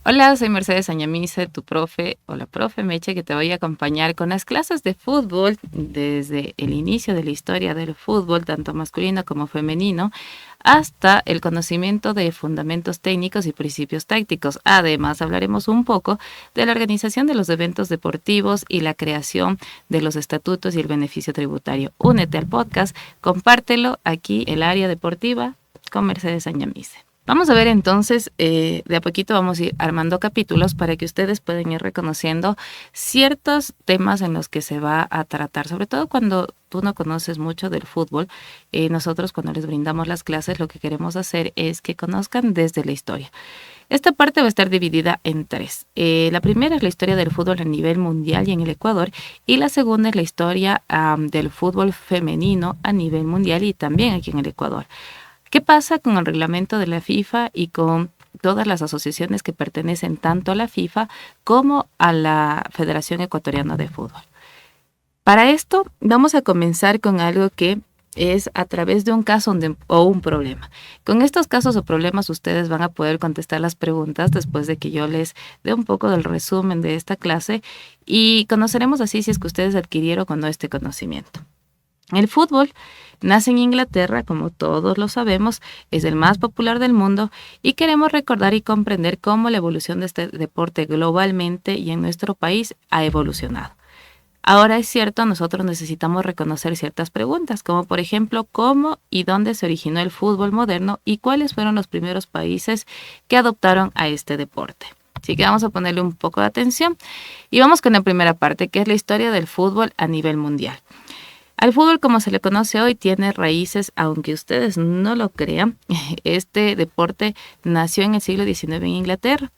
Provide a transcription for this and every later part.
Hola, soy Mercedes Añamice, tu profe o la profe Meche, que te voy a acompañar con las clases de fútbol desde el inicio de la historia del fútbol, tanto masculino como femenino, hasta el conocimiento de fundamentos técnicos y principios tácticos. Además, hablaremos un poco de la organización de los eventos deportivos y la creación de los estatutos y el beneficio tributario. Únete al podcast, compártelo aquí, el área deportiva, con Mercedes Añamice. Vamos a ver entonces, de a poquito vamos a ir armando capítulos para que ustedes puedan ir reconociendo ciertos temas en los que se va a tratar, sobre todo cuando tú no conoces mucho del fútbol. Nosotros cuando les brindamos las clases lo que queremos hacer es que conozcan desde la historia. Esta parte va a estar dividida en tres. La primera es la historia del fútbol a nivel mundial y en el Ecuador, y la segunda es la historia del fútbol femenino a nivel mundial y también aquí en el Ecuador. ¿Qué pasa con el reglamento de la FIFA y con todas las asociaciones que pertenecen tanto a la FIFA como a la Federación Ecuatoriana de Fútbol? Para esto vamos a comenzar con algo que es a través de un caso o un problema. Con estos casos o problemas ustedes van a poder contestar las preguntas después de que yo les dé un poco del resumen de esta clase y conoceremos así si es que ustedes adquirieron o no este conocimiento. El fútbol nace en Inglaterra, como todos lo sabemos, es el más popular del mundo y queremos recordar y comprender cómo la evolución de este deporte globalmente y en nuestro país ha evolucionado. Ahora es cierto, nosotros necesitamos reconocer ciertas preguntas, como por ejemplo, cómo y dónde se originó el fútbol moderno y cuáles fueron los primeros países que adoptaron a este deporte. Así que vamos a ponerle un poco de atención y vamos con la primera parte, que es la historia del fútbol a nivel mundial. Al fútbol, como se le conoce hoy, tiene raíces, aunque ustedes no lo crean. Este deporte nació en el siglo XIX en Inglaterra.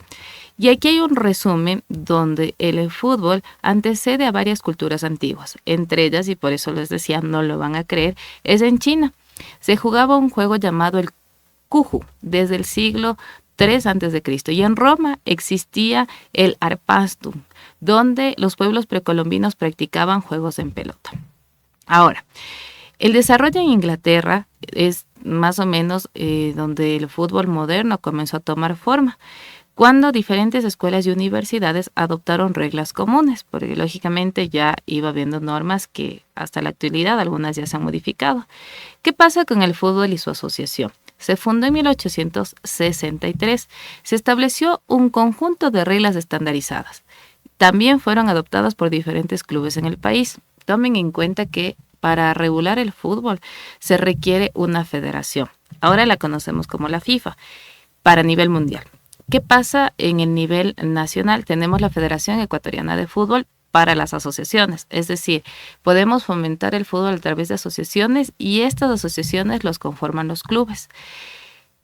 Y aquí hay un resumen donde el fútbol antecede a varias culturas antiguas. Entre ellas, y por eso les decía, no lo van a creer, es en China. Se jugaba un juego llamado el Cuju desde el siglo III a.C. Y en Roma existía el Arpastum, donde los pueblos precolombinos practicaban juegos en pelota. Ahora, el desarrollo en Inglaterra es más o menos donde el fútbol moderno comenzó a tomar forma, cuando diferentes escuelas y universidades adoptaron reglas comunes, porque lógicamente ya iba habiendo normas que hasta la actualidad algunas ya se han modificado. ¿Qué pasa con el fútbol y su asociación? Se fundó en 1863. Se estableció un conjunto de reglas estandarizadas. También fueron adoptadas por diferentes clubes en el país. Tomen en cuenta que para regular el fútbol se requiere una federación. Ahora la conocemos como la FIFA, para nivel mundial. ¿Qué pasa en el nivel nacional? Tenemos la Federación Ecuatoriana de Fútbol para las asociaciones, es decir, podemos fomentar el fútbol a través de asociaciones y estas asociaciones los conforman los clubes.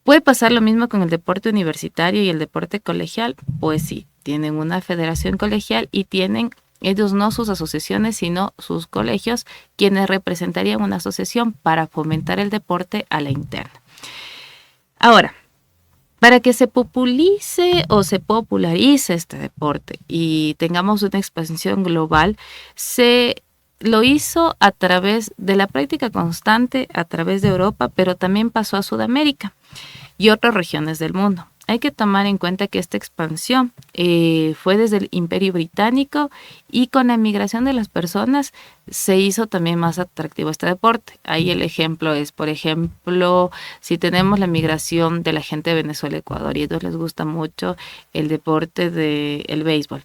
¿Puede pasar lo mismo con el deporte universitario y el deporte colegial? Pues sí, tienen una federación colegial y tienen ellos no sus asociaciones, sino sus colegios, quienes representarían una asociación para fomentar el deporte a la interna. Ahora, para que se popularice este deporte y tengamos una expansión global, se lo hizo a través de la práctica constante, a través de Europa, pero también pasó a Sudamérica y otras regiones del mundo. Hay que tomar en cuenta que esta expansión fue desde el Imperio Británico y con la migración de las personas se hizo también más atractivo este deporte. Ahí el ejemplo es, por ejemplo, si tenemos la migración de la gente de Venezuela a Ecuador y a ellos les gusta mucho el deporte del béisbol.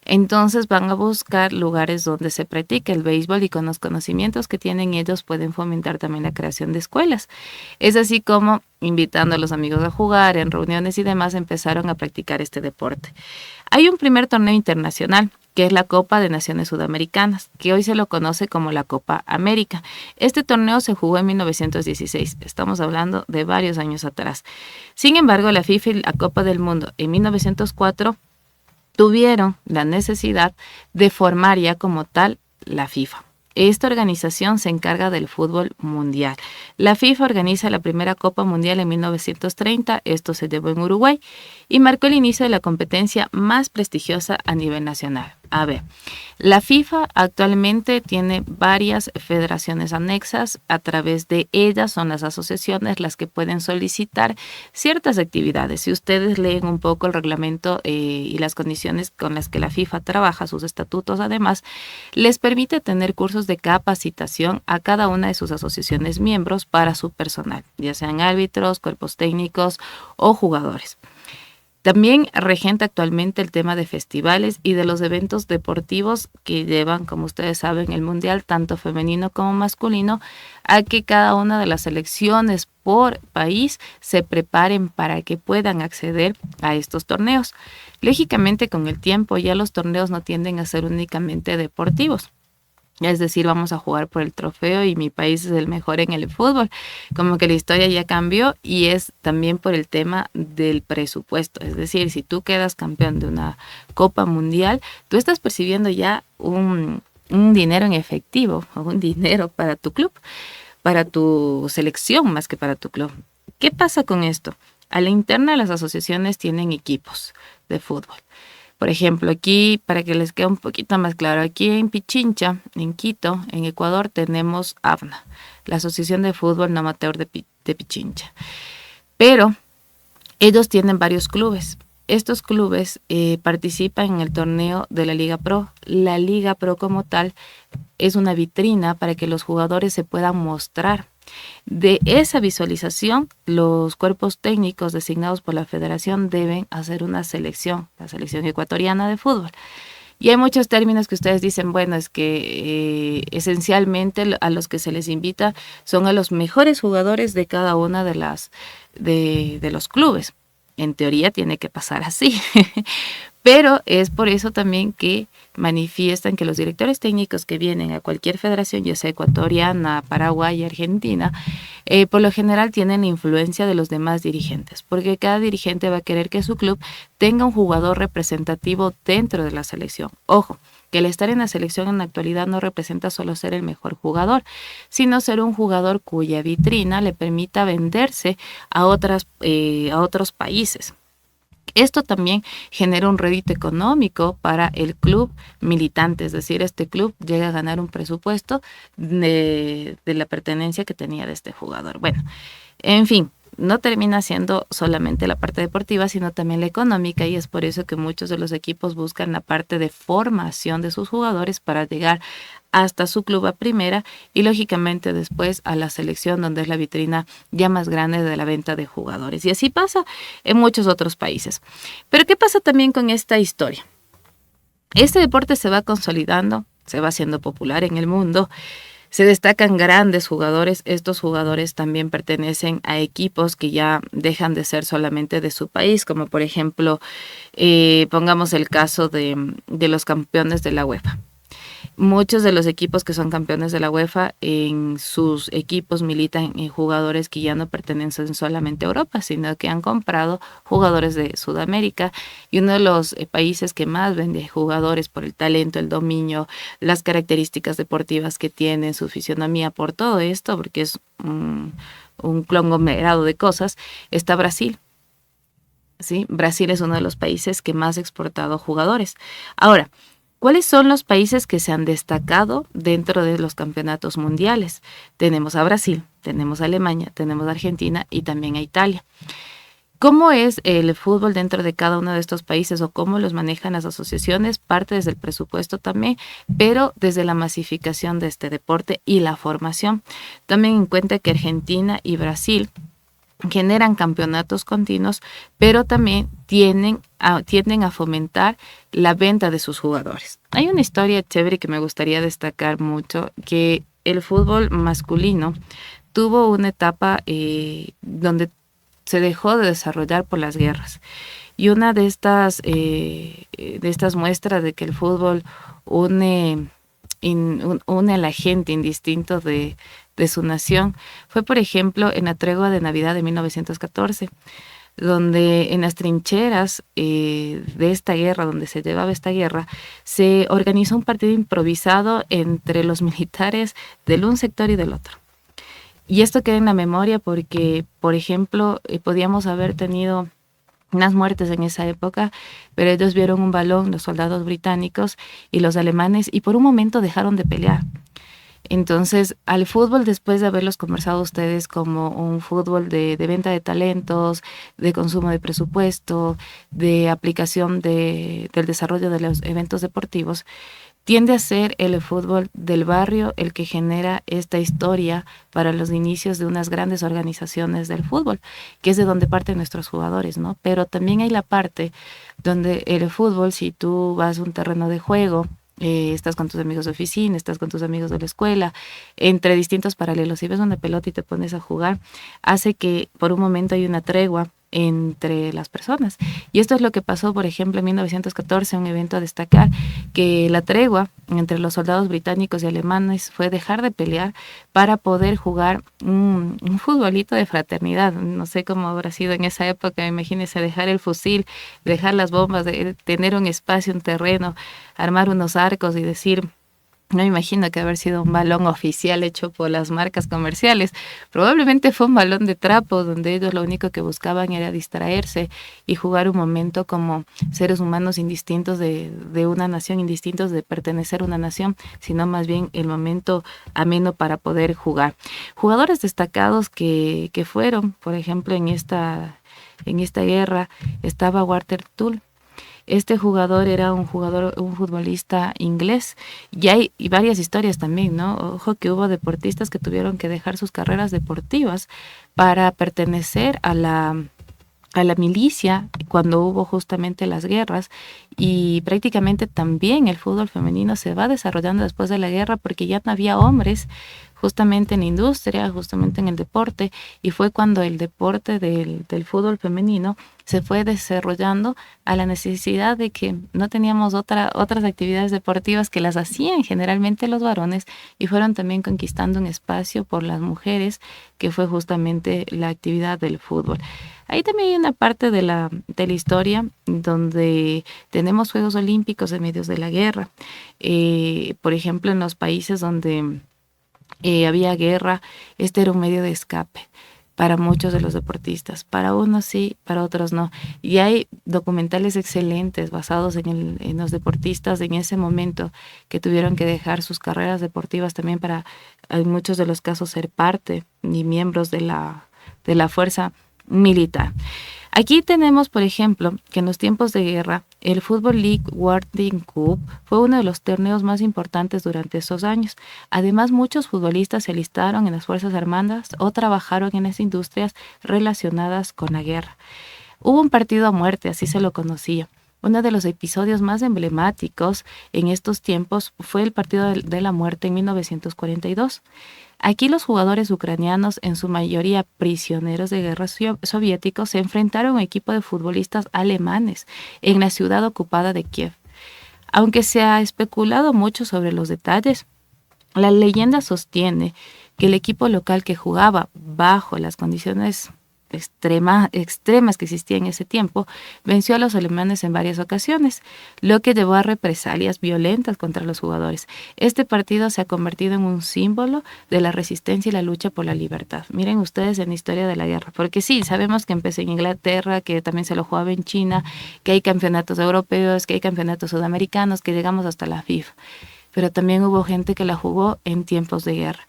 Entonces van a buscar lugares donde se practique el béisbol y con los conocimientos que tienen ellos pueden fomentar también la creación de escuelas. Es así como invitando a los amigos a jugar en reuniones y demás empezaron a practicar este deporte. Hay un primer torneo internacional que es la Copa de Naciones Sudamericanas, que hoy se lo conoce como la Copa América. Este torneo se jugó en 1916, estamos hablando de varios años atrás. Sin embargo, la FIFA y la Copa del Mundo en 1904 tuvieron la necesidad de formar ya como tal la FIFA. Esta organización se encarga del fútbol mundial. La FIFA organiza la primera Copa Mundial en 1930, esto se llevó en Uruguay, y marcó el inicio de la competencia más prestigiosa a nivel nacional. A ver, la FIFA actualmente tiene varias federaciones anexas. A través de ellas son las asociaciones las que pueden solicitar ciertas actividades. Si ustedes leen un poco el reglamento y las condiciones con las que la FIFA trabaja, sus estatutos además, les permite tener cursos de capacitación a cada una de sus asociaciones miembros para su personal, ya sean árbitros, cuerpos técnicos o jugadores. También regenta actualmente el tema de festivales y de los eventos deportivos que llevan, como ustedes saben, el mundial, tanto femenino como masculino, a que cada una de las selecciones por país se preparen para que puedan acceder a estos torneos. Lógicamente, con el tiempo ya los torneos no tienden a ser únicamente deportivos. Es decir, vamos a jugar por el trofeo y mi país es el mejor en el fútbol. Como que la historia ya cambió y es también por el tema del presupuesto. Es decir, si tú quedas campeón de una Copa Mundial, tú estás percibiendo ya un dinero en efectivo o un dinero para tu club, para tu selección más que para tu club. ¿Qué pasa con esto? A la interna las asociaciones tienen equipos de fútbol. Por ejemplo, aquí, para que les quede un poquito más claro, aquí en Pichincha, en Quito, en Ecuador, tenemos AFNA, la Asociación de Fútbol No Amateur de Pichincha. Pero ellos tienen varios clubes. Estos clubes participan en el torneo de la Liga Pro. La Liga Pro como tal es una vitrina para que los jugadores se puedan mostrar. De esa visualización, los cuerpos técnicos designados por la federación deben hacer una selección, la selección ecuatoriana de fútbol. Y hay muchos términos que ustedes dicen, bueno, es que esencialmente a los que se les invita son a los mejores jugadores de cada una de los clubes. En teoría tiene que pasar así, pero es por eso también que manifiestan que los directores técnicos que vienen a cualquier federación, ya sea ecuatoriana, Paraguay, Argentina, por lo general tienen la influencia de los demás dirigentes, porque cada dirigente va a querer que su club tenga un jugador representativo dentro de la selección. Ojo, que el estar en la selección en la actualidad no representa solo ser el mejor jugador, sino ser un jugador cuya vitrina le permita venderse a otros países. Esto también genera un rédito económico para el club militante, es decir, este club llega a ganar un presupuesto de la pertenencia que tenía de este jugador. Bueno, en fin, no termina siendo solamente la parte deportiva, sino también la económica, y es por eso que muchos de los equipos buscan la parte de formación de sus jugadores para llegar hasta su club a primera y lógicamente después a la selección, donde es la vitrina ya más grande de la venta de jugadores. Y así pasa en muchos otros países. Pero ¿qué pasa también con esta historia? Este deporte se va consolidando, se va haciendo popular en el mundo. Se destacan grandes jugadores. Estos jugadores también pertenecen a equipos que ya dejan de ser solamente de su país, como por ejemplo, pongamos el caso de los campeones de la UEFA. Muchos de los equipos que son campeones de la UEFA, en sus equipos militan en jugadores que ya no pertenecen solamente a Europa, sino que han comprado jugadores de Sudamérica. Y uno de los países que más vende jugadores por el talento, el dominio, las características deportivas que tienen, su fisionomía, por todo esto, porque es un conglomerado de cosas, está Brasil. ¿Sí? Brasil es uno de los países que más ha exportado jugadores. Ahora, ¿cuáles son los países que se han destacado dentro de los campeonatos mundiales? Tenemos a Brasil, tenemos a Alemania, tenemos a Argentina y también a Italia. ¿Cómo es el fútbol dentro de cada uno de estos países o cómo los manejan las asociaciones? Parte desde el presupuesto también, pero desde la masificación de este deporte y la formación. Tomen en cuenta que Argentina y Brasil generan campeonatos continuos, pero también tienden a fomentar la venta de sus jugadores. Hay una historia chévere que me gustaría destacar mucho, que el fútbol masculino tuvo una etapa donde se dejó de desarrollar por las guerras. Y una de estas muestras de que el fútbol une a la gente indistinto de su nación fue, por ejemplo, en la tregua de Navidad de 1914, donde en las trincheras de esta guerra, donde se llevaba esta guerra, se organizó un partido improvisado entre los militares del un sector y del otro. Y esto queda en la memoria porque, por ejemplo, podíamos haber tenido unas muertes en esa época, pero ellos vieron un balón, los soldados británicos y los alemanes, y por un momento dejaron de pelear. Entonces, al fútbol, después de haberlos conversado ustedes como un fútbol de venta de talentos, de consumo de presupuesto, de aplicación del desarrollo de los eventos deportivos, tiende a ser el fútbol del barrio el que genera esta historia para los inicios de unas grandes organizaciones del fútbol, que es de donde parten nuestros jugadores, ¿no? Pero también hay la parte donde el fútbol, si tú vas a un terreno de juego, estás con tus amigos de oficina, estás con tus amigos de la escuela, entre distintos paralelos, si ves una pelota y te pones a jugar, hace que por un momento hay una tregua entre las personas. Y esto es lo que pasó, por ejemplo, en 1914, un evento a destacar, que la tregua entre los soldados británicos y alemanes fue dejar de pelear para poder jugar un futbolito de fraternidad. No sé cómo habrá sido en esa época, imagínense dejar el fusil, dejar las bombas, de tener un espacio, un terreno, armar unos arcos y decir... No me imagino que haber sido un balón oficial hecho por las marcas comerciales. Probablemente fue un balón de trapo donde ellos lo único que buscaban era distraerse y jugar un momento como seres humanos indistintos de una nación, indistintos de pertenecer a una nación, sino más bien el momento ameno para poder jugar. Jugadores destacados que fueron, por ejemplo, en esta guerra estaba Walter Tull. Este jugador era un futbolista inglés. Y hay varias historias también, ¿no? Ojo que hubo deportistas que tuvieron que dejar sus carreras deportivas para pertenecer a la milicia cuando hubo justamente las guerras, y prácticamente también el fútbol femenino se va desarrollando después de la guerra porque ya no había hombres justamente en la industria, justamente en el deporte, y fue cuando el deporte del fútbol femenino se fue desarrollando a la necesidad de que no teníamos otras actividades deportivas que las hacían generalmente los varones, y fueron también conquistando un espacio por las mujeres, que fue justamente la actividad del fútbol. Ahí también hay una parte de la historia donde tenemos Juegos Olímpicos en medio de la guerra. Por ejemplo, en los países donde había guerra, este era un medio de escape para muchos de los deportistas. Para unos sí, para otros no. Y hay documentales excelentes basados en los deportistas en ese momento que tuvieron que dejar sus carreras deportivas también para, en muchos de los casos, ser parte y miembros de la fuerza militar. Aquí tenemos, por ejemplo, que en los tiempos de guerra, el Football League World Cup fue uno de los torneos más importantes durante esos años. Además, muchos futbolistas se alistaron en las Fuerzas Armadas o trabajaron en las industrias relacionadas con la guerra. Hubo un partido a muerte, así se lo conocía. Uno de los episodios más emblemáticos en estos tiempos fue el partido de la muerte en 1942. Aquí los jugadores ucranianos, en su mayoría prisioneros de guerra soviéticos, se enfrentaron a un equipo de futbolistas alemanes en la ciudad ocupada de Kiev. Aunque se ha especulado mucho sobre los detalles, la leyenda sostiene que el equipo local que jugaba bajo las condiciones extremas que existían en ese tiempo, venció a los alemanes en varias ocasiones, lo que llevó a represalias violentas contra los jugadores. Este partido se ha convertido en un símbolo de la resistencia y la lucha por la libertad. Miren ustedes en la historia de la guerra, porque sí, sabemos que empezó en Inglaterra, que también se lo jugaba en China, que hay campeonatos europeos, que hay campeonatos sudamericanos, que llegamos hasta la FIFA, pero también hubo gente que la jugó en tiempos de guerra.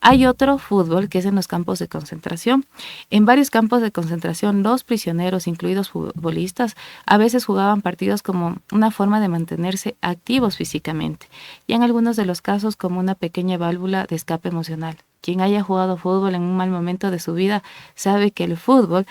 Hay otro fútbol que es en los campos de concentración. En varios campos de concentración, los prisioneros, incluidos futbolistas, a veces jugaban partidos como una forma de mantenerse activos físicamente, y en algunos de los casos como una pequeña válvula de escape emocional. Quien haya jugado fútbol en un mal momento de su vida sabe que el fútbol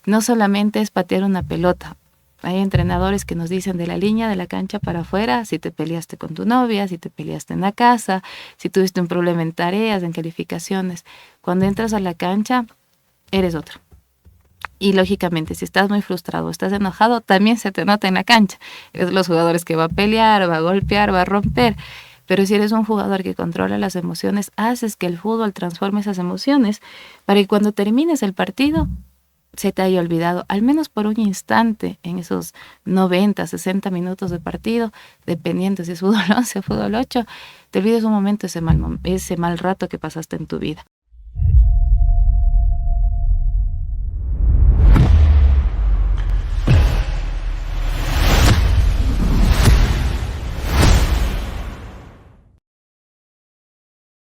no solamente es patear una pelota. Hay entrenadores que nos dicen de la línea de la cancha para afuera, si te peleaste con tu novia, si te peleaste en la casa, si tuviste un problema en tareas, en calificaciones. Cuando entras a la cancha, eres otro. Y lógicamente, si estás muy frustrado, estás enojado, también se te nota en la cancha. Es los jugadores que va a pelear, va a golpear, va a romper. Pero si eres un jugador que controla las emociones, haces que el fútbol transforme esas emociones para que cuando termines el partido se te haya olvidado, al menos por un instante, en esos 90, 60 minutos de partido, dependiendo si es fútbol 11 o fútbol 8, te olvides un momento ese mal rato que pasaste en tu vida.